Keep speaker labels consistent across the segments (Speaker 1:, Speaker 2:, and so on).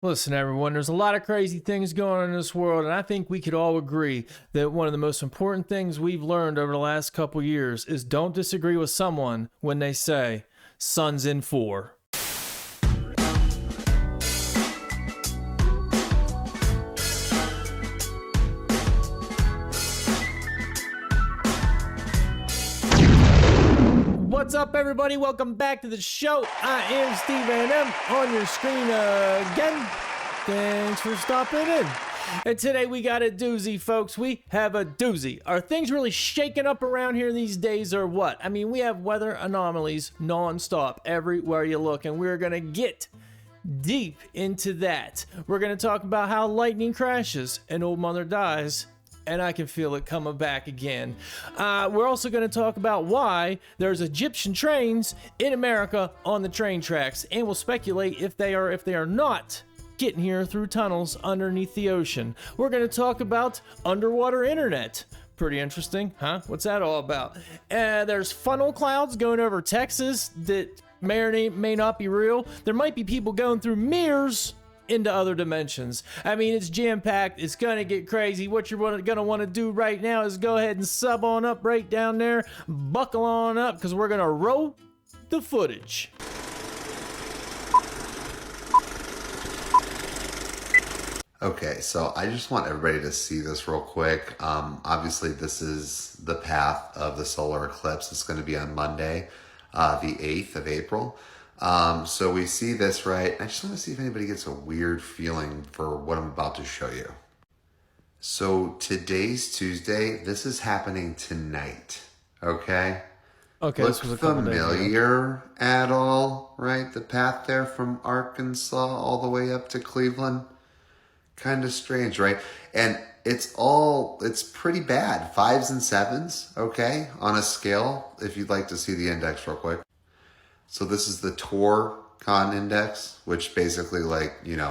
Speaker 1: Listen, everyone, there's a lot of crazy things going on in this world, and I think we could all agree that one of the most important things we've learned over the last couple years is don't disagree with someone when they say, sun's in 4. What's up, everybody? Welcome back to the show. I am Steve Van M on your screen again. Thanks for stopping in. And today we got a doozy, folks. We have a doozy. Are things really shaking up around here these days or what? I mean, we have weather anomalies nonstop everywhere you look, and we're going to get deep into that. We're going to talk about how lightning crashes and old mother dies, and I can feel it coming back again. We're also going to talk about why there's Egyptian trains in America on the train tracks, and we'll speculate if they are not getting here through tunnels underneath the ocean. We're going to talk about underwater internet. Pretty interesting, huh? What's that all about? There's funnel clouds going over Texas that may or may not be real. There might be people going through mirrors into other dimensions. I mean, it's jam-packed. It's gonna get crazy. What you're gonna want to do right now is go ahead and sub on up right down there. Buckle on up, because we're gonna roll the footage.
Speaker 2: Okay, so I just want everybody to see this real quick. Obviously, this is the path of the solar eclipse. It's going to be on Monday, the 8th of April. So we see this, right? I just want to see if anybody gets a weird feeling for what I'm about to show you. So today's Tuesday. This is happening tonight. Okay.
Speaker 1: Okay.
Speaker 2: Look
Speaker 1: this was a couple
Speaker 2: familiar at all, right? The path there from Arkansas all the way up to Cleveland. Kind of strange, right? And it's pretty bad. 5s and 7s, okay? On a scale, if you'd like to see the index real quick. So this is the Torcon index, which basically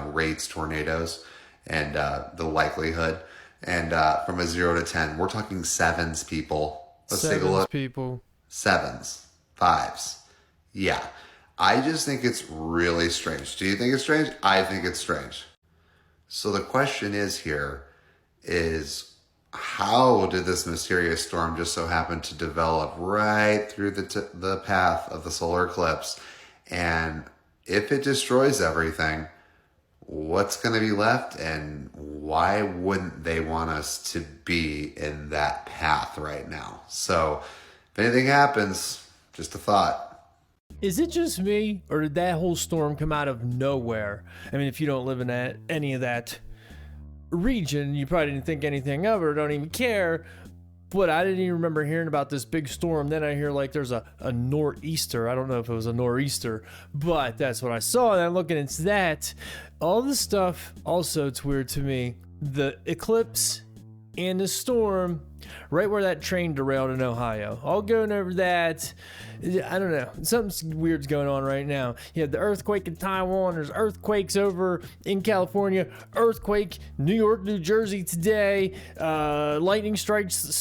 Speaker 2: rates tornadoes and the likelihood. And from a 0 to 10, we're talking 7s, people. Let's take a look.
Speaker 1: People.
Speaker 2: 7s, 5s. Yeah. I just think it's really strange. Do you think it's strange? I think it's strange. So the question is how did this mysterious storm just so happen to develop right through the path of the solar eclipse? And if it destroys everything, what's going to be left? And why wouldn't they want us to be in that path right now? So if anything happens, just a thought.
Speaker 1: Is it just me, or did that whole storm come out of nowhere? I mean, if you don't live in any of that region, you probably didn't think anything of it or don't even care. But I didn't even remember hearing about this big storm. Then I hear there's a nor'easter. I don't know if it was a nor'easter, but that's what I saw. And I'm looking into that. All this stuff, also, it's weird to me. The eclipse and the storm, right where that train derailed in Ohio. All going over that. I don't know. Something weird's going on right now. You have the earthquake in Taiwan. There's earthquakes over in California. Earthquake, New York, New Jersey today. Lightning strikes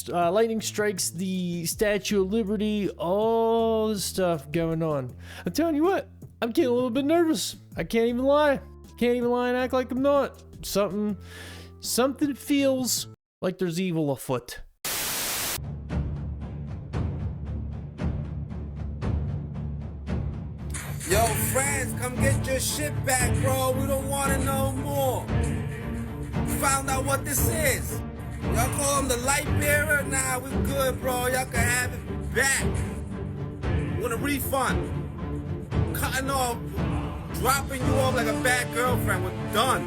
Speaker 1: the Statue of Liberty. All this stuff going on. I'm telling you what, I'm getting a little bit nervous. I can't even lie. Can't even lie and act like I'm not. Something feels like there's evil afoot.
Speaker 3: Yo, friends, come get your shit back, bro. We don't want it no more. We found out what this is. Y'all call him the light bearer? Nah, we good, bro. Y'all can have it back. We want a refund. Cutting off, dropping you off like a bad girlfriend. We're done.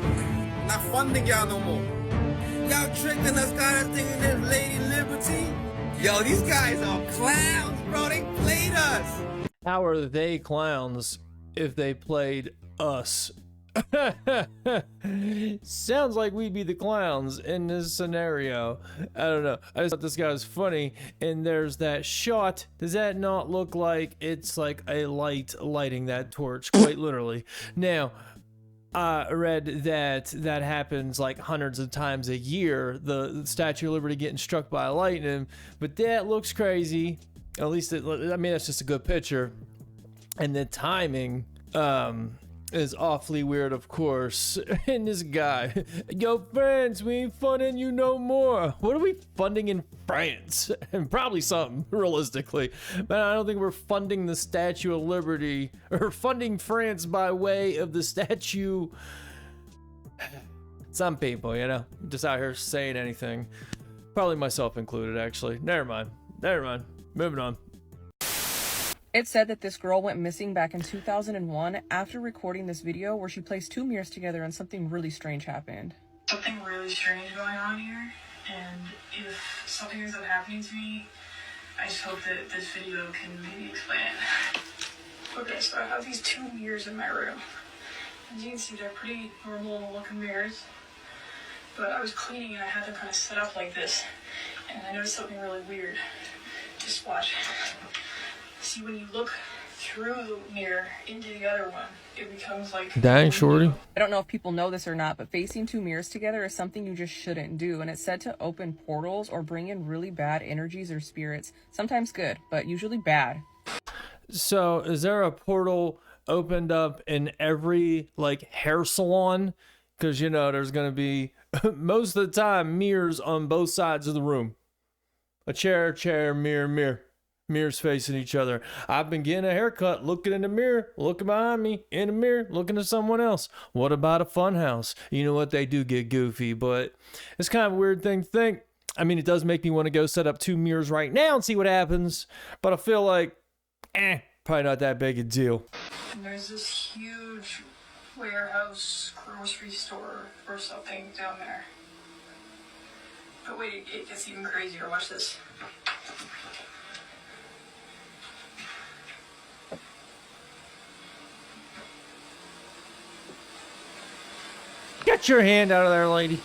Speaker 3: Not funding y'all no more. Y'all tricking us, got us thinking there's Lady Liberty. Yo, these guys are clowns, bro. They played us.
Speaker 1: How are they clowns if they played us? Sounds like we'd be the clowns in this scenario. I don't know. I just thought this guy was funny. And there's that shot. Does that not look like it's like a light lighting that torch? Quite literally. Now, I read that happens like hundreds of times a year, the Statue of Liberty getting struck by lightning, but that looks crazy. At least, that's just a good picture. And the timing, is awfully weird, of course. And this guy, yo, France, we ain't funding you no more. What are we funding in France? And probably something, realistically. But I don't think we're funding the Statue of Liberty or funding France by way of the statue. Some people, you know, just out here saying anything. Probably myself included, actually. Never mind. Moving on.
Speaker 4: It said that this girl went missing back in 2001 after recording this video where she placed two mirrors together and something really strange happened.
Speaker 5: Something really strange going on here, and if something ends up happening to me, I just hope that this video can maybe explain it. Okay, so I have these two mirrors in my room. As you can see, they're pretty normal looking mirrors, but I was cleaning and I had them kind of set up like this, and I noticed something really weird. Just watch. See, when you look through the mirror into the other one, it becomes like...
Speaker 1: Dang, shorty.
Speaker 4: I don't know if people know this or not, but facing two mirrors together is something you just shouldn't do, and it's said to open portals or bring in really bad energies or spirits. Sometimes good, but usually bad.
Speaker 1: So, is there a portal opened up in every, like, hair salon? Because, you know, there's going to be, most of the time, mirrors on both sides of the room. A chair, mirror. Mirrors facing each other. I've been getting a haircut, looking in the mirror, looking behind me, in the mirror, looking at someone else. What about a fun house? You know what? They do get goofy, but it's kind of a weird thing to think. I mean, it does make me want to go set up two mirrors right now and see what happens, but I feel like, probably not that big a deal.
Speaker 5: And there's this huge warehouse grocery store or something down there. But wait, it gets even crazier. Watch this.
Speaker 1: Get your hand out of there, lady.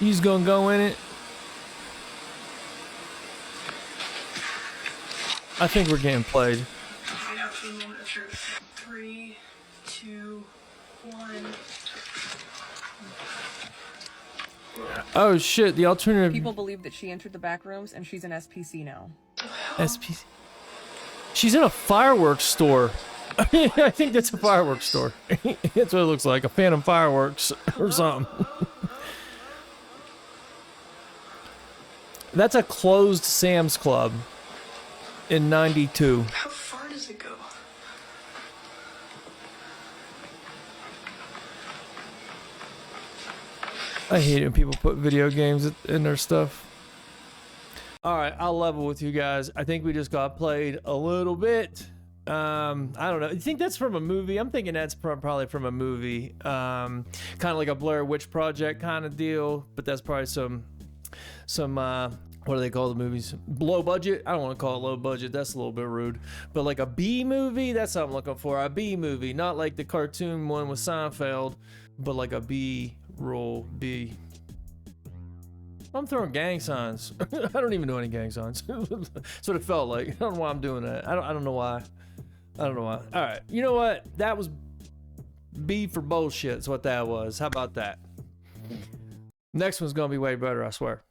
Speaker 1: He's gonna go in it. I think we're getting played.
Speaker 5: Wait up for the moment of truth. 3, 2, 1.
Speaker 1: Oh shit, the alternative.
Speaker 4: People believe that she entered the back rooms and she's an SPC now.
Speaker 1: SPC. She's in a fireworks store. I think that's a fireworks store. That's what it looks like, a Phantom Fireworks or something. That's a closed Sam's Club in 92.
Speaker 5: How far does it go?
Speaker 1: I hate it when people put video games in their stuff. Alright, I'll level with you guys. I think we just got played a little bit. I don't know. You think that's from a movie? I'm thinking that's probably from a movie. Kind of like a Blair Witch Project kind of deal, but that's probably some what do they call the movies? Low budget? I don't want to call it low budget. That's a little bit rude. But like a B movie? That's what I'm looking for. A B movie. Not like the cartoon one with Seinfeld, but like a B-roll B. I'm throwing gang signs. I don't even know any gang signs. That's what it felt like. I don't know why I'm doing that. I don't know why. All right. You know what? That was B for bullshit. Is what that was. How about that? Next one's gonna be way better, I swear.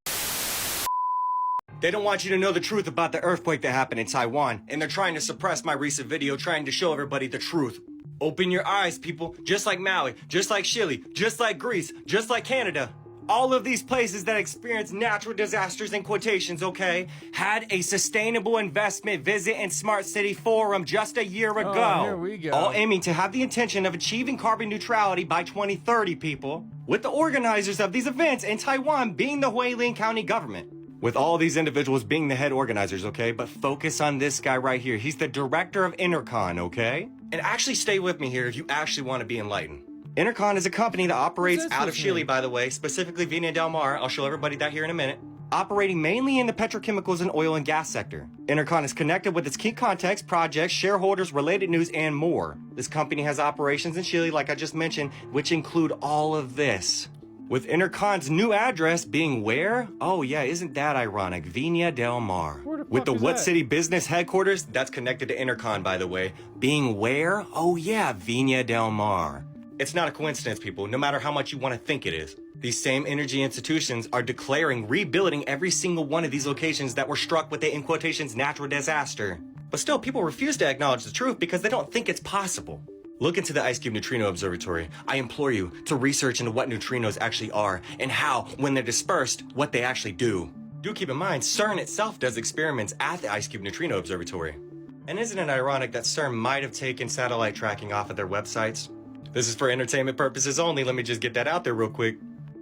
Speaker 6: They don't want you to know the truth about the earthquake that happened in Taiwan, and they're trying to suppress my recent video trying to show everybody the truth. Open your eyes, people. Just like Maui, just like Chile, just like Greece, just like Canada. All of these places that experience natural disasters in quotations, okay, had a sustainable investment visit and smart city forum just a year ago.
Speaker 1: Oh, here we go.
Speaker 6: All aiming to have the intention of achieving carbon neutrality by 2030, people. With the organizers of these events in Taiwan being the Hualien County government. With all these individuals being the head organizers, okay? But focus on this guy right here. He's the director of Intercon, okay? And actually stay with me here if you actually want to be enlightened. Intercon is a company that operates out of Chile, by the way, specifically Viña del Mar. I'll show everybody that here in a minute. Operating mainly in the petrochemicals and oil and gas sector. Intercon is connected with its key contacts, projects, shareholders, related news, and more. This company has operations in Chile, like I just mentioned, which include all of this. With Intercon's new address being where? Oh yeah, isn't that ironic? Viña del Mar. With the What City business headquarters, that's connected to Intercon, by the way, being where? Oh yeah, Viña del Mar. It's not a coincidence, people, no matter how much you want to think it is. These same energy institutions are declaring rebuilding every single one of these locations that were struck with the, in quotations, natural disaster. But still, people refuse to acknowledge the truth because they don't think it's possible. Look into the Ice Cube Neutrino Observatory. I implore you to research into what neutrinos actually are and how, when they're dispersed, what they actually do. Do keep in mind, CERN itself does experiments at the Ice Cube Neutrino Observatory. And isn't it ironic that CERN might have taken satellite tracking off of their websites? This is for entertainment purposes only, let me just get that out there real quick.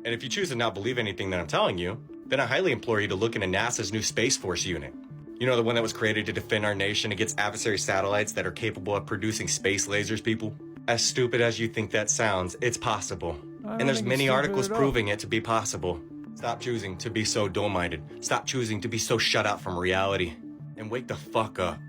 Speaker 6: And if you choose to not believe anything that I'm telling you, then I highly implore you to look into NASA's new Space Force unit. You know, the one that was created to defend our nation against adversary satellites that are capable of producing space lasers, people? As stupid as you think that sounds, it's possible. And there's many articles proving it to be possible. Stop choosing to be so dull-minded. Stop choosing to be so shut out from reality. And wake the fuck up.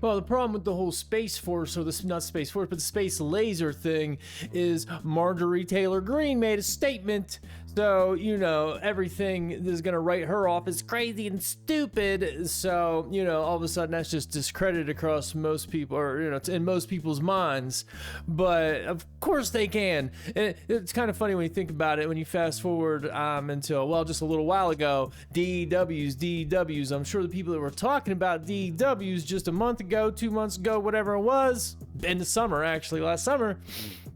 Speaker 1: Well, the problem with the whole Space Force, or this, not Space Force, but the space laser thing, is Marjorie Taylor Greene made a statement. So, you know, everything is going to write her off as crazy and stupid. So, you know, all of a sudden that's just discredited across most people, or, you know, it's in most people's minds. But of course they can. And it's kind of funny when you think about it, when you fast forward until, well, just a little while ago, DEWs. I'm sure the people that were talking about DEWs just a month ago, 2 months ago, whatever it was, in the summer, actually, last summer,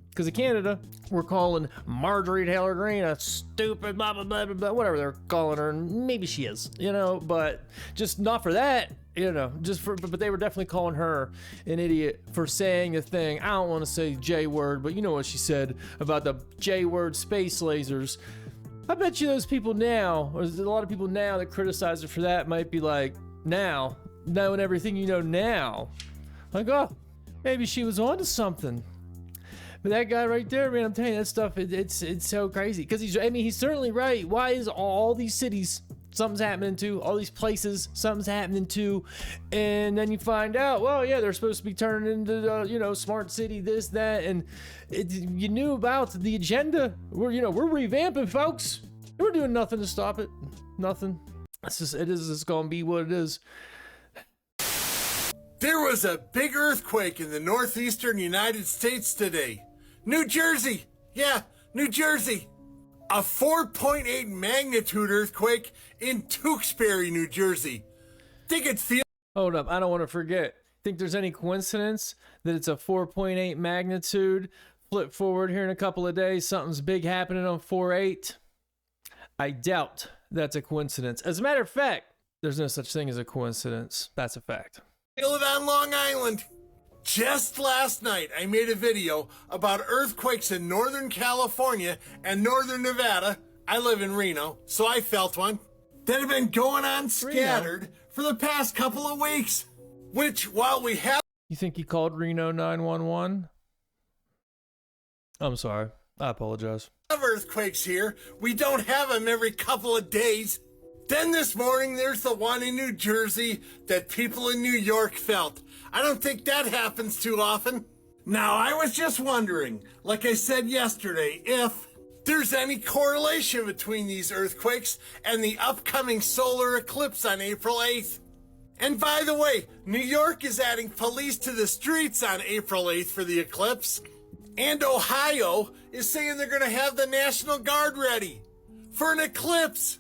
Speaker 1: because of Canada, we're calling Marjorie Taylor Greene a stupid blah, blah, blah, blah, blah, whatever they're calling her, and maybe she is, you know, but just not for that, you know, just for, but they were definitely calling her an idiot for saying a thing. I don't want to say J word, but you know what she said about the J word space lasers. I bet you those people now, or there's a lot of people now that criticize her for that, might be like, now, knowing everything you know now, like, oh, maybe she was onto something. But that guy right there, man, I'm telling you, that stuff, it's so crazy. Because he's certainly right. Why is all these cities something's happening to, all these places something's happening to, and then you find out, well, yeah, they're supposed to be turning into, you know, smart city, this, that, and you knew about the agenda. We're revamping, folks. We're doing nothing to stop it. Nothing. It's gonna be what it is.
Speaker 7: There was a big earthquake in the northeastern United States today. New Jersey. Yeah, New Jersey. A 4.8 magnitude earthquake in Tewksbury, New Jersey. Think it feels...
Speaker 1: Hold up, I don't want to forget. Think there's any coincidence that it's a 4.8 magnitude? Flip forward here in a couple of days, something's big happening on 4.8. I doubt that's a coincidence. As a matter of fact, there's no such thing as a coincidence. That's a fact.
Speaker 7: Feel it on Long Island. Just last night, I made a video about earthquakes in Northern California and Northern Nevada. I live in Reno, so I felt one. That have been going on scattered for the past couple of weeks. Which, while we have...
Speaker 1: You think he called Reno 911? I'm sorry. I apologize.
Speaker 7: Earthquakes here, we don't have them every couple of days. Then this morning, there's the one in New Jersey that people in New York felt. I don't think that happens too often. Now, I was just wondering, like I said yesterday, if there's any correlation between these earthquakes and the upcoming solar eclipse on April 8th. And by the way, New York is adding police to the streets on April 8th for the eclipse. And Ohio is saying they're going to have the National Guard ready for an eclipse.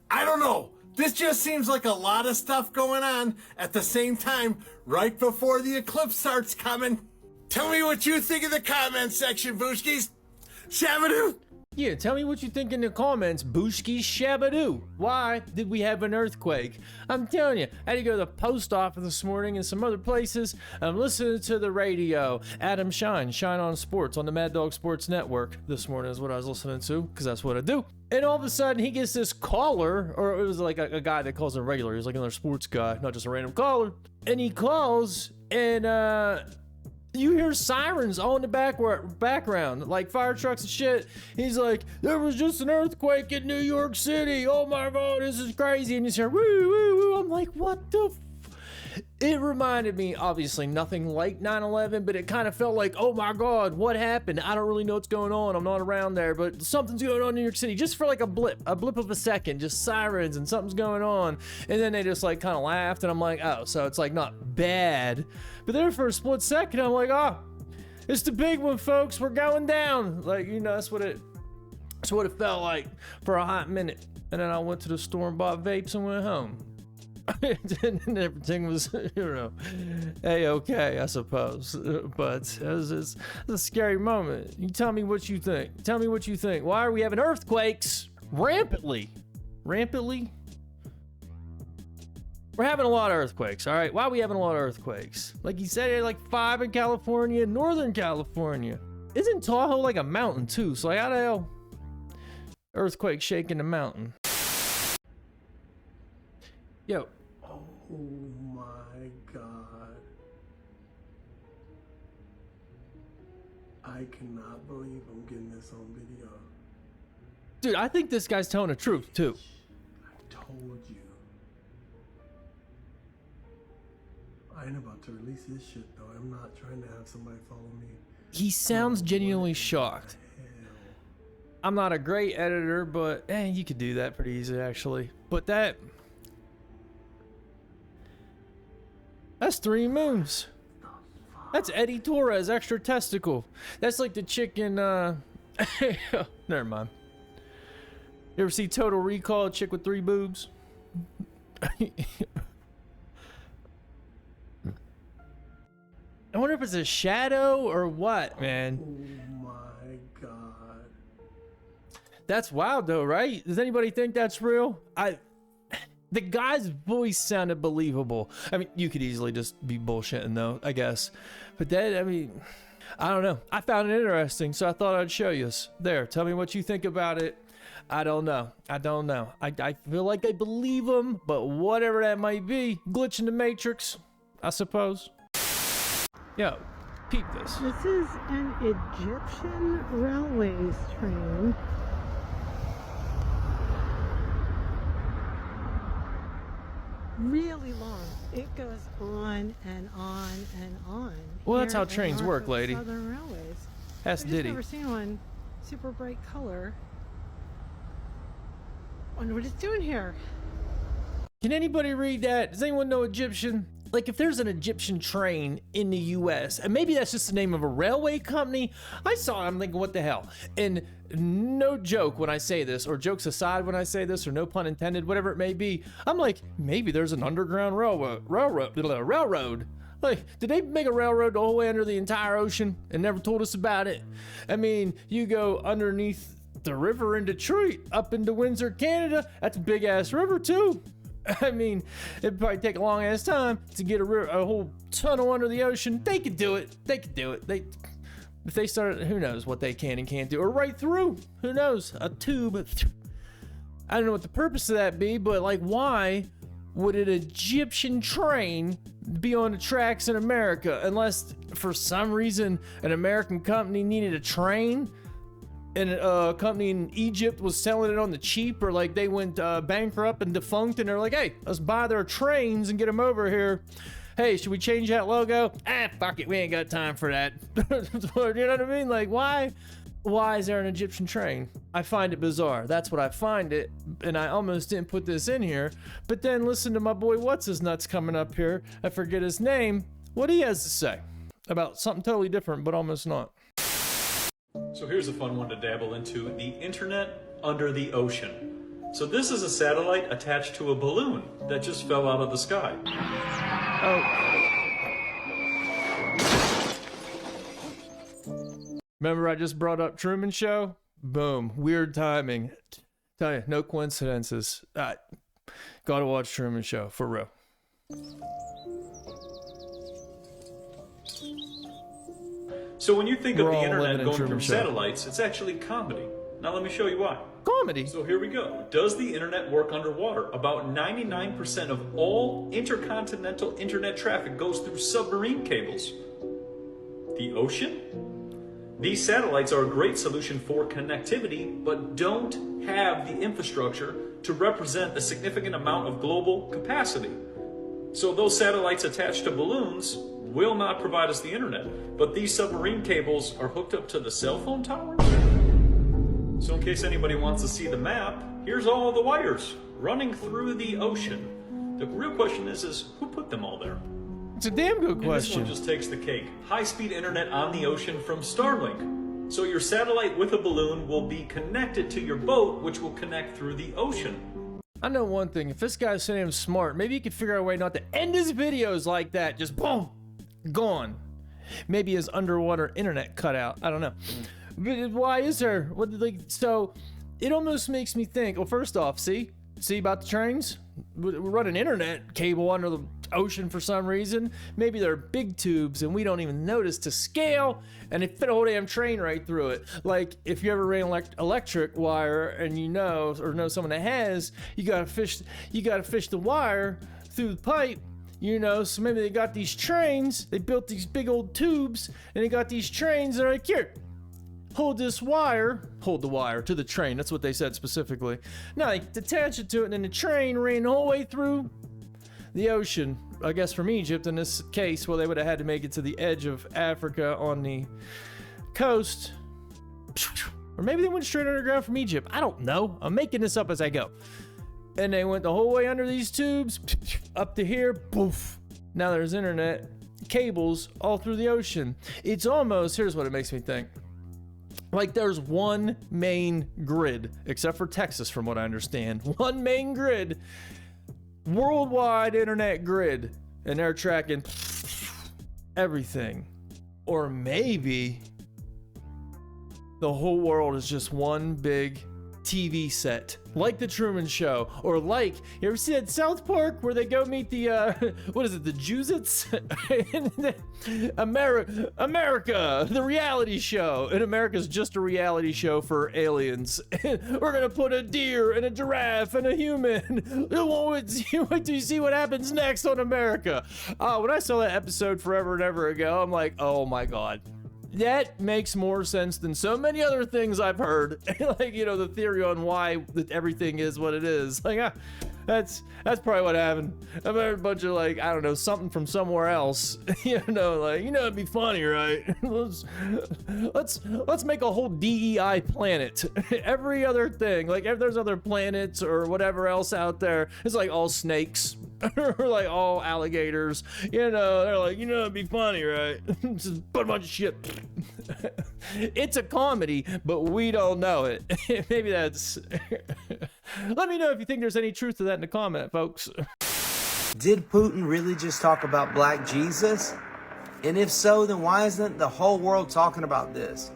Speaker 7: I don't know. This just seems like a lot of stuff going on at the same time right before the eclipse starts coming. Tell me what you think in the comments section, Booshkis. Shabadoo!
Speaker 1: Yeah, tell me what you think in the comments, Booshki Shabadoo. Why did we have an earthquake? I'm telling you, I had to go to the post office this morning and some other places. I'm listening to the radio. Adam Shine on Sports on the Mad Dog Sports Network this morning is what I was listening to, because that's what I do. And all of a sudden, he gets this caller, or it was like a guy that calls him regular. He's like another sports guy, not just a random caller. And he calls, and you hear sirens all in the background, like fire trucks and shit. He's like, there was just an earthquake in New York City. Oh my God, this is crazy. And you hear, woo, woo, woo. I'm like, what the It reminded me, obviously nothing like 9/11, but it kind of felt like, oh my God, what happened? I don't really know what's going on. I'm not around there, but something's going on in New York City, just for like a blip of a second, just sirens and something's going on. And then they just like kind of laughed, and I'm like, oh, so it's like not bad. But then for a split second, I'm like, oh, it's the big one, folks. We're going down. Like, you know, that's what it felt like for a hot minute. And then I went to the store and bought vapes and went home. And everything was, A-okay, I suppose. But it's a scary moment. You tell me what you think. Tell me what you think. Why are we having earthquakes rampantly? Rampantly? We're having a lot of earthquakes, all right? Why are we having a lot of earthquakes? Like you said, like 5 in California, Northern California. Isn't Tahoe like a mountain too? So like, how the hell? Earthquake shaking the mountain. Yo.
Speaker 8: Oh my God. I cannot believe I'm getting this on video.
Speaker 1: Dude, I think this guy's telling the truth too.
Speaker 8: I told you. I ain't about to release this shit though. I'm not trying to have somebody follow me.
Speaker 1: He sounds genuinely shocked. I'm not a great editor, but you could do that pretty easy actually. But that's 3 moons. That's Eddie Torres, extra testicle. That's like the chicken, never mind. You ever see Total Recall, a chick with 3 boobs? I wonder if it's a shadow or what, man.
Speaker 8: Oh my God.
Speaker 1: That's wild though, right? Does anybody think that's real? The guy's voice sounded believable. I mean, you could easily just be bullshitting though, I guess. But that, I mean, I don't know. I found it interesting, so I thought I'd show you. There, tell me what you think about it. I don't know. I don't know. I feel like I believe him, but whatever that might be, glitch in the matrix, I suppose. Yo, peep this.
Speaker 9: This is an Egyptian railways train. Really long. It goes on and on and on.
Speaker 1: Well, that's
Speaker 9: here
Speaker 1: how trains
Speaker 9: in
Speaker 1: work, lady.
Speaker 9: Southern Railways.
Speaker 1: Ask
Speaker 9: I've
Speaker 1: Diddy.
Speaker 9: never seen one super bright color. Wonder what it's doing here.
Speaker 1: Can anybody read that? Does anyone know Egyptian? Like, if there's an Egyptian train in the US, and maybe that's just the name of a railway company, I saw it, I'm thinking, what the hell? And no joke when I say this, or jokes aside when I say this, or no pun intended, whatever it may be, I'm like, maybe there's an underground railroad. Like, did they make a railroad the whole way under the entire ocean and never told us about it? I mean, you go underneath the river in Detroit, up into Windsor, Canada, that's a big ass river too. I mean, it'd probably take a long ass time to get a whole tunnel under the ocean. They could do it. They could do it. If they started, who knows what they can and can't do. Or right through, who knows, a tube. I don't know what the purpose of that be, but like, why would an Egyptian train be on the tracks in America? Unless for some reason an American company needed a train and a company in Egypt was selling it on the cheap, or like they went bankrupt and defunct and they're like, hey, let's buy their trains and get them over here. Hey, should we change that logo? Fuck it, we ain't got time for that. You know what I mean? Like, why is there an Egyptian train? I find it bizarre. That's what I find it, and I almost didn't put this in here, but then listen to my boy What's His Nuts coming up here. I forget his name. What he has to say about something totally different, but almost not.
Speaker 10: So here's a fun one to dabble into, the internet under the ocean. So this is a satellite attached to a balloon that just fell out of the sky.
Speaker 1: Remember I just brought up Truman Show? Boom, weird timing. Tell you, no coincidences. Gotta watch Truman Show, for real.
Speaker 10: So when you think of
Speaker 1: We're
Speaker 10: the
Speaker 1: all
Speaker 10: internet
Speaker 1: living in
Speaker 10: going
Speaker 1: Truman
Speaker 10: through
Speaker 1: Show.
Speaker 10: satellites, it's actually comedy. Now let me show you why.
Speaker 1: Comedy?
Speaker 10: So here we go. Does the internet work underwater? About 99% of all intercontinental internet traffic goes through submarine cables. The ocean? These satellites are a great solution for connectivity, but don't have the infrastructure to represent a significant amount of global capacity. So those satellites attached to balloons will not provide us the internet, but these submarine cables are hooked up to the cell phone towers. So in case anybody wants to see the map, here's all the wires running through the ocean. The real question is who put them all there?
Speaker 1: It's a damn good
Speaker 10: And this
Speaker 1: question.
Speaker 10: one just takes the cake. High-speed internet on the ocean from Starlink. So your satellite with a balloon will be connected to your boat, which will connect through the ocean.
Speaker 1: I know one thing. If this guy's so damn smart, maybe he could figure out a way not to end his videos like that. Just boom, gone. Maybe his underwater internet cut out. I don't know. But why is there? What like? So it almost makes me think. Well, first off, see about the trains. We run an internet cable under the ocean for some reason. Maybe they're big tubes and we don't even notice to scale, and they fit a whole damn train right through it. Like if you ever ran electric wire and you know someone that has, you gotta fish the wire through the pipe. You know, so maybe they got these trains, they built these big old tubes, and they got these trains, and they're like, here, hold the wire to the train. That's what they said specifically. Now they attach it to it, and then the train ran the whole way through the ocean. I guess from Egypt in this case, well, they would have had to make it to the edge of Africa on the coast. Or maybe they went straight underground from Egypt. I don't know. I'm making this up as I go. And they went the whole way under these tubes, up to here, poof. Now there's internet cables all through the ocean. It's almost, here's what it makes me think. Like there's one main grid, except for Texas from what I understand. One main grid, worldwide internet grid, and they're tracking everything. Or maybe the whole world is just one big TV set, like the Truman Show, or like, you ever see that South Park where they go meet the what is it, the Juzits? America, the reality show, and America's just a reality show for aliens. We're gonna put a deer and a giraffe and a human. Wait till you see what happens next on America. When I saw that episode forever and ever ago, I'm like, oh my god. That makes more sense than so many other things I've heard. Like, you know, the theory on why that everything is what it is. Like, that's probably what happened. I've heard a bunch of, like, I don't know, something from somewhere else. You know, like, you know, it'd be funny, right? let's make a whole DEI planet. Every other thing, like, if there's other planets or whatever else out there, it's like all snakes. Or like all alligators, you know, they're like, you know, it'd be funny, right? Just put a bunch of shit. It's a comedy, but we don't know it. Maybe that's. Let me know if you think there's any truth to that in the comment, folks.
Speaker 11: Did Putin really just talk about Black Jesus? And if so, then why isn't the whole world talking about this?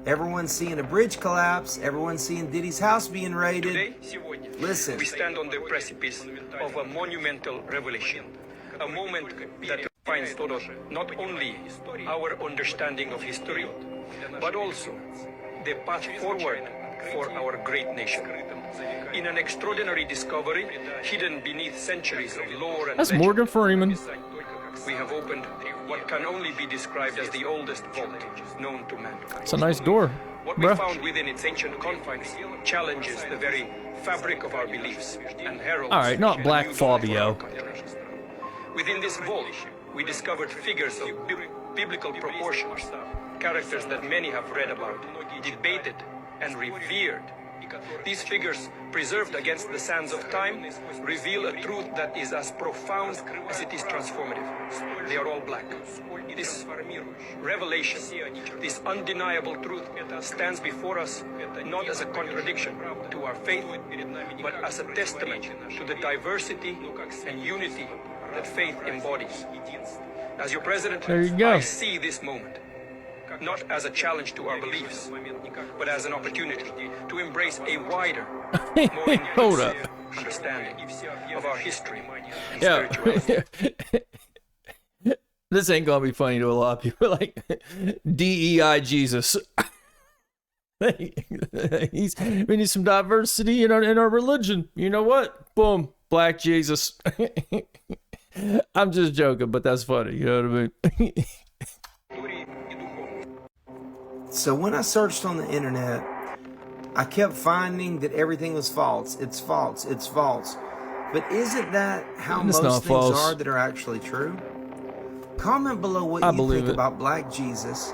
Speaker 11: Everyone's seeing a bridge collapse. Everyone's seeing Diddy's house being raided. Listen.
Speaker 12: We stand on the precipice of a monumental revelation. A moment that defines not only our understanding of history, but also the path forward for our great nation. In an extraordinary discovery, hidden beneath centuries of lore and
Speaker 1: That's
Speaker 12: legend,
Speaker 1: Morgan Freeman.
Speaker 12: we have opened what can only be described as the oldest vault known to man.
Speaker 1: It's a nice door,
Speaker 12: What
Speaker 1: bro.
Speaker 12: we found within its ancient confines challenges the very fabric of our beliefs and heralds.
Speaker 1: All right, not
Speaker 12: a
Speaker 1: Black
Speaker 12: new dawn for our
Speaker 1: Fabio.
Speaker 12: country. Within this vault, we discovered figures of biblical proportions, characters that many have read about, debated, and revered. These figures, preserved against the sands of time, reveal a truth that is as profound as it is transformative. They are all black. This revelation, this undeniable truth, stands before us not as a contradiction to our faith, but as a testament to the diversity and unity that faith embodies. As your president,
Speaker 1: There you go.
Speaker 12: I see this moment not as a challenge to our beliefs, but as an opportunity to embrace a wider, more
Speaker 1: Hold up.
Speaker 12: inclusive understanding of our history and
Speaker 1: Yeah.
Speaker 12: spirituality.
Speaker 1: This ain't gonna be funny to a lot of people. Like DEI Jesus. We need some diversity in our religion. You know what? Boom, Black Jesus. I'm just joking, but that's funny. You know what I mean?
Speaker 11: So when I searched on the internet, I kept finding that everything was false. It's false. It's false. But isn't that how
Speaker 1: It's
Speaker 11: most
Speaker 1: not
Speaker 11: things
Speaker 1: false.
Speaker 11: are that are actually true? Comment below what
Speaker 1: I
Speaker 11: you
Speaker 1: believe
Speaker 11: think
Speaker 1: it.
Speaker 11: about Black Jesus.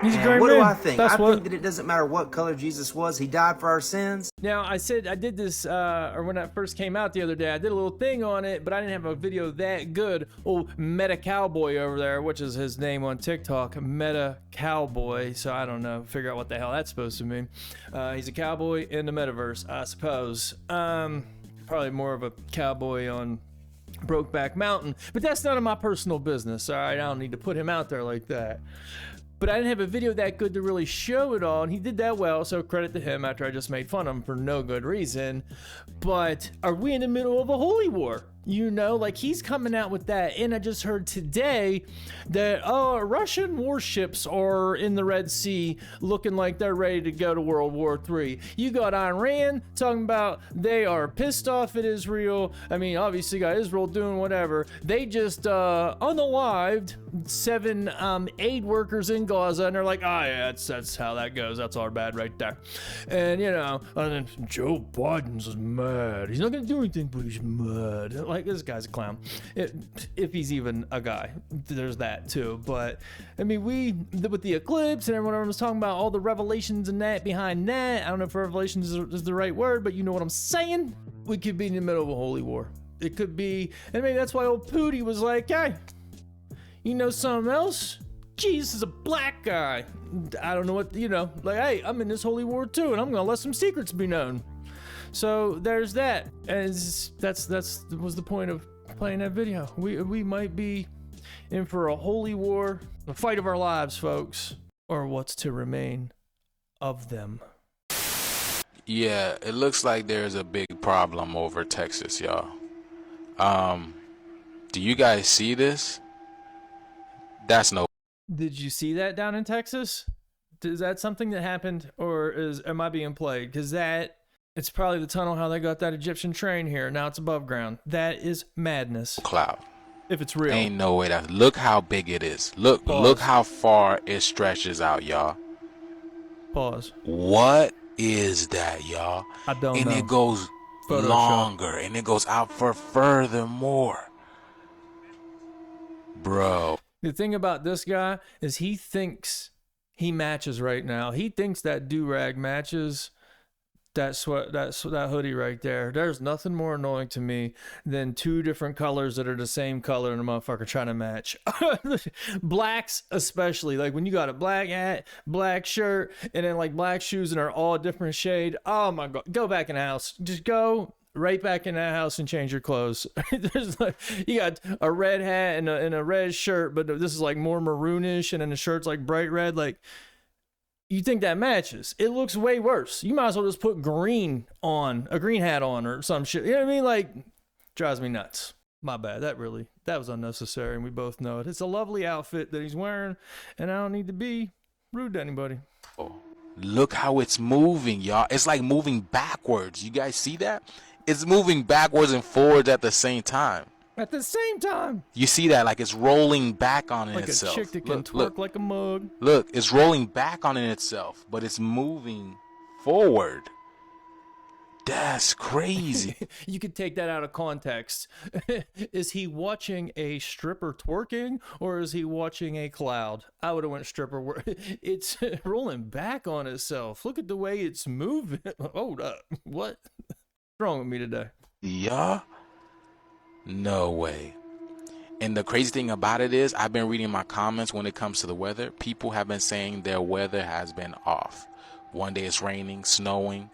Speaker 1: He's a
Speaker 11: And
Speaker 1: great
Speaker 11: what
Speaker 1: man.
Speaker 11: do I think?
Speaker 1: That's
Speaker 11: I
Speaker 1: what.
Speaker 11: think that it doesn't matter what color Jesus was. He died for our sins.
Speaker 1: Now, I said I did this, or when that first came out the other day, I did a little thing on it, but I didn't have a video that good. Old Meta Cowboy over there, which is his name on TikTok, Meta Cowboy. So I don't know, figure out what the hell that's supposed to mean. He's a cowboy in the metaverse, I suppose. probably more of a cowboy on Brokeback Mountain, but that's none of my personal business. All right, I don't need to put him out there like that. But I didn't have a video that good to really show it all, and he did that well, so credit to him after I just made fun of him for no good reason. But are we in the middle of a holy war? You know, like he's coming out with that, and I just heard today that Russian warships are in the Red Sea looking like they're ready to go to World War III. You got Iran talking about they are pissed off at Israel. I mean, obviously got Israel doing whatever. They just unalived 7 aid workers in Gaza, and they're like, oh yeah, that's how that goes. That's all bad right there. And you know, and then Joe Biden's mad. He's not gonna do anything, but he's mad. Like, this guy's a clown. If he's even a guy, there's that too. But I mean, with the eclipse and everyone was talking about all the revelations and that behind that. I don't know if revelations is the right word, but you know what I'm saying. We could be in the middle of a holy war. It could be, and maybe that's why old Pooty was like, hey, you know something else? Jesus is a black guy. I don't know what, you know, like, hey, I'm in this holy war too, and I'm gonna let some secrets be known. So there's that, and that was the point of playing that video. We might be in for a holy war, the fight of our lives, folks, or what's to remain of them.
Speaker 13: Yeah, it looks like there's a big problem over Texas, y'all. Do you guys see this? That's no.
Speaker 1: Did you see that down in Texas? Is that something that happened, or am I being played? Because it's probably the tunnel how they got that Egyptian train here. Now it's above ground. That is madness.
Speaker 13: Cloud.
Speaker 1: If it's real.
Speaker 13: Ain't no way that. Look how big it is. Look how far it stretches out, y'all.
Speaker 1: Pause.
Speaker 13: What is that, y'all?
Speaker 1: I don't know.
Speaker 13: And it goes
Speaker 1: Photoshop.
Speaker 13: Longer, and it goes out for furthermore. Bro.
Speaker 1: The thing about this guy is he thinks he matches right now. He thinks that do-rag matches that hoodie right there. There's nothing more annoying to me than 2 different colors that are the same color and a motherfucker trying to match. Blacks especially, like when you got a black hat, black shirt, and then like black shoes and are all a different shade. Oh my god, go back in the house. Just go right back in that house and change your clothes. There's like, you got a red hat and a red shirt, but this is like more maroonish, and then the shirt's like bright red. Like, you think that matches? It looks way worse. You might as well just put green on, a green hat on, or some shit. You know what I mean? Like, drives me nuts. My bad. That was unnecessary, and we both know it. It's a lovely outfit that he's wearing, and I don't need to be rude to anybody.
Speaker 13: Look how it's moving, y'all. It's like moving backwards. You guys see that? It's moving backwards and forwards at the same time.
Speaker 1: At the same time.
Speaker 13: You see that? Like it's rolling back on itself.
Speaker 1: Like a chick that can twerk like a mug.
Speaker 13: Look, it's rolling back on itself, but it's moving forward. That's crazy.
Speaker 1: You could take that out of context. Is he watching a stripper twerking, or is he watching a cloud? I would have went stripper. It's rolling back on itself. Look at the way it's moving. Hold up. What? What's wrong with me today?
Speaker 13: Yeah. No way. And the crazy thing about it is, I've been reading my comments when it comes to the weather. People have been saying their weather has been off. One day it's raining, snowing,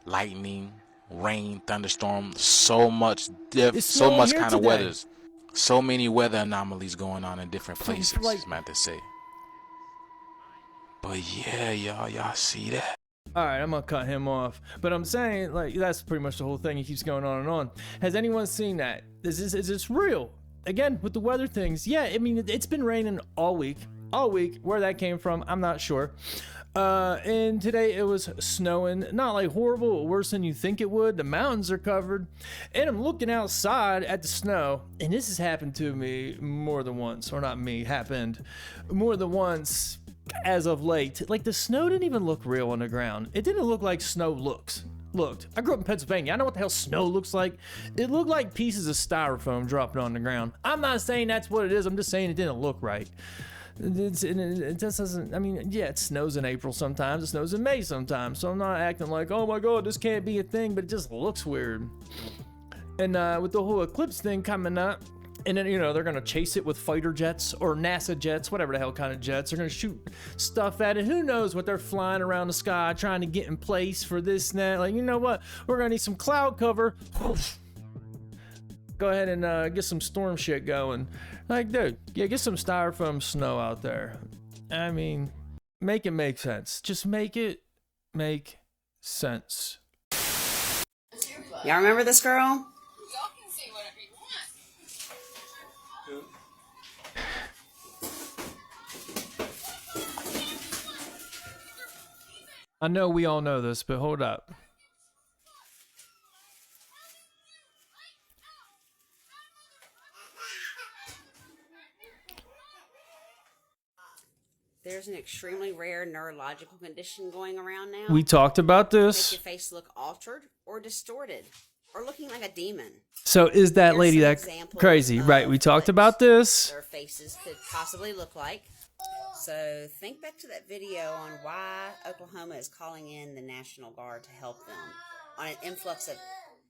Speaker 13: lightning, rain, thunderstorm, so much kind of weathers. So many weather anomalies going on in different places, like, meant to say. But yeah, y'all see that?
Speaker 1: All right, I'm gonna cut him off. But I'm saying, like, that's pretty much the whole thing. He keeps going on and on. Has anyone seen that? Is this real? Again, with the weather things. Yeah, I mean, it's been raining all week. All week. Where that came from, I'm not sure. And today it was snowing. Not like horrible, worse than you think it would. The mountains are covered. And I'm looking outside at the snow. And this has happened to me more than once. Or not me, happened more than once. As of late, like the snow didn't even look real on the ground. It didn't look like snow looked. I grew up in Pennsylvania. I know what the hell snow looks like. It looked like pieces of styrofoam dropping on the ground. I'm not saying that's what it is. I'm just saying it didn't look right. It just doesn't. I mean, yeah, it snows in April sometimes. It snows in May sometimes. So I'm not acting like, oh my god, this can't be a thing. But it just looks weird. And with the whole eclipse thing coming up. And then, you know, they're going to chase it with fighter jets or NASA jets, whatever the hell kind of jets. They're going to shoot stuff at it. Who knows what they're flying around the sky trying to get in place for this and that. Like, you know what? We're going to need some cloud cover. go ahead and get some storm shit going. Like, dude, yeah, get some styrofoam snow out there. I mean, make it make sense. Just make it make sense.
Speaker 14: Y'all remember this girl?
Speaker 1: I know we all know this, but hold up.
Speaker 14: There's an extremely rare neurological condition going around now.
Speaker 1: We talked about this.
Speaker 14: Make your face look altered or distorted or looking like a demon.
Speaker 1: So is that
Speaker 14: Here's
Speaker 1: lady
Speaker 14: some
Speaker 1: that
Speaker 14: examples
Speaker 1: crazy?
Speaker 14: of
Speaker 1: Right, we talked
Speaker 14: what
Speaker 1: about this.
Speaker 14: their faces could possibly look like. So think back to that video on why Oklahoma is calling in the National Guard to help them on an influx of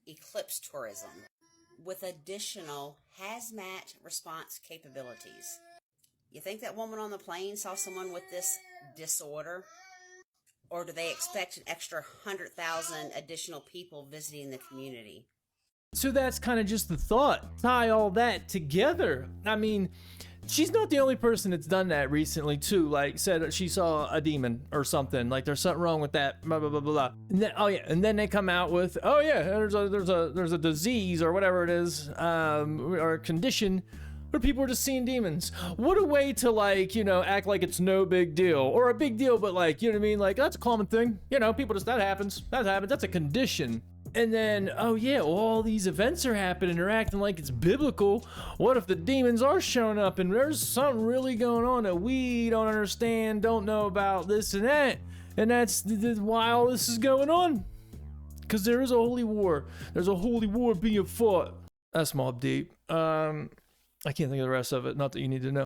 Speaker 14: eclipse tourism with additional hazmat response capabilities. You think that woman on the plane saw someone with this disorder? Or do they expect an extra 100,000 additional people visiting the community?
Speaker 1: So that's kind of just the thought. Tie all that together. I mean, she's not the only person that's done that recently too. Like said she saw a demon or something. Like there's something wrong with that. Blah blah blah blah. Blah. And then, oh yeah, and then they come out with, oh yeah, there's a disease or whatever it is, or a condition where people are just seeing demons. What a way to, like, you know, act like it's no big deal or a big deal, but like, you know what I mean? Like that's a common thing. You know, people just that happens. That's a condition. And then, oh yeah, all these events are happening. They're acting like it's biblical. What if the demons are showing up and there's something really going on that we don't understand, don't know about this and that? And that's why all this is going on. Because there is a holy war. There's a holy war being fought. That's Mobb Deep. I can't think of the rest of it. Not that you need to know.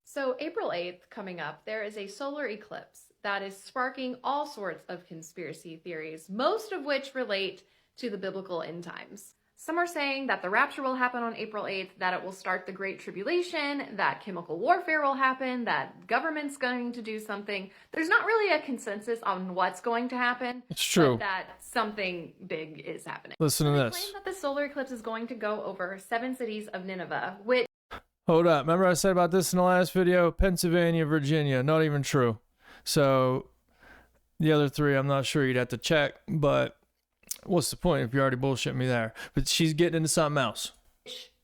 Speaker 15: So April 8th coming up, there is a solar eclipse that is sparking all sorts of conspiracy theories, most of which relate to the biblical end times. Some are saying that the rapture will happen on April 8th, that it will start the Great Tribulation, that chemical warfare will happen, that government's going to do something. There's not really a consensus on what's going to happen.
Speaker 1: It's true.
Speaker 15: But that something big is happening.
Speaker 1: Listen to
Speaker 15: They
Speaker 1: this.
Speaker 15: claim that the solar eclipse is going to go over 7 cities of Nineveh, which...
Speaker 1: Hold up. Remember I said about this in the last video? Pennsylvania, Virginia. Not even true. So the other 3, I'm not sure. You'd have to check. But what's the point if you already bullshit me there? But she's getting into something else.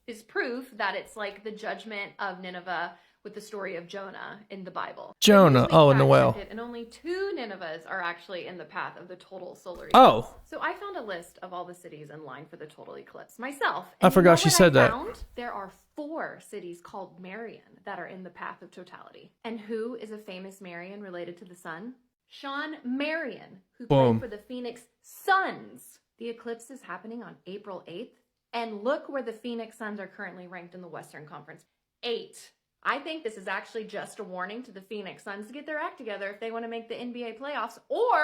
Speaker 15: is proof that it's like the judgment of Nineveh with the story of Jonah in the Bible.
Speaker 1: Jonah, oh, in the whale.
Speaker 15: And only 2 Ninevehs are actually in the path of the total solar eclipse.
Speaker 1: Oh.
Speaker 15: So I found a list of all the cities in line for the total eclipse myself.
Speaker 1: I forgot she said that.
Speaker 15: There are 4 cities called Marion that are in the path of totality. And who is a famous Marion related to the sun? Sean Marion, who played for the Phoenix Suns. The eclipse is happening on April 8th. And look where the Phoenix Suns are currently ranked in the Western Conference. 8. I think this is actually just a warning to the Phoenix Suns to get their act together if they want to make the NBA playoffs, or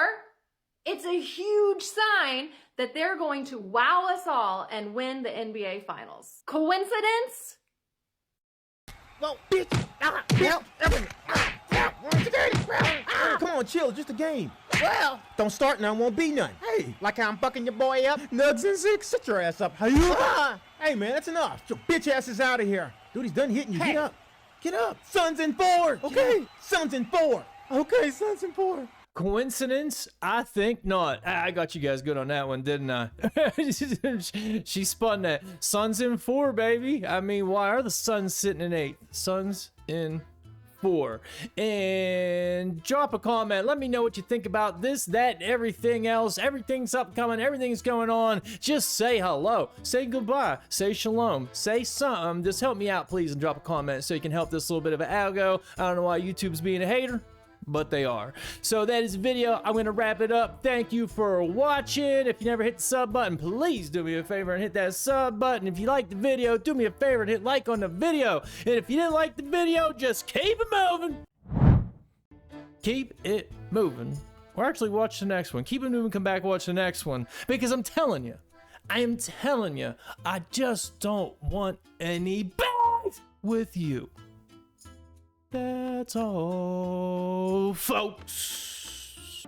Speaker 15: it's a huge sign that they're going to wow us all and win the NBA Finals. Coincidence?
Speaker 16: Well, bitch! Come on, chill, just a game. Well, don't start now, won't be none. Hey, like how I'm bucking your boy up? Nugs and 6, sit your ass up. Hey, man, that's enough. Your bitch ass is out of here. Dude, he's done hitting you. Hey. Get up. Get up. Suns in 4. Okay. Suns in 4. Okay, Suns in 4.
Speaker 1: Coincidence? I think not. I got you guys good on that one, didn't I? She spun that. Suns in 4, baby. I mean, why are the Suns sitting in 8? Suns in 4. And drop a comment. Let me know what you think about this, that, and everything else. Everything's upcoming. Everything's going on. Just say hello. Say goodbye. Say shalom. Say something. Just help me out, please, and drop a comment so you can help this little bit of an algo. I don't know why YouTube's being a hater, but they are. So that is the video. I'm gonna wrap it up. Thank you for watching. If you never hit the sub button, please do me a favor and hit that sub button. If you like the video, do me a favor and hit like on the video. And if you didn't like the video, just keep it moving. Keep it moving. Or actually watch the next one. Keep it moving, come back, watch the next one. Because I'm telling you, I just don't want any beef with you. That's all, folks.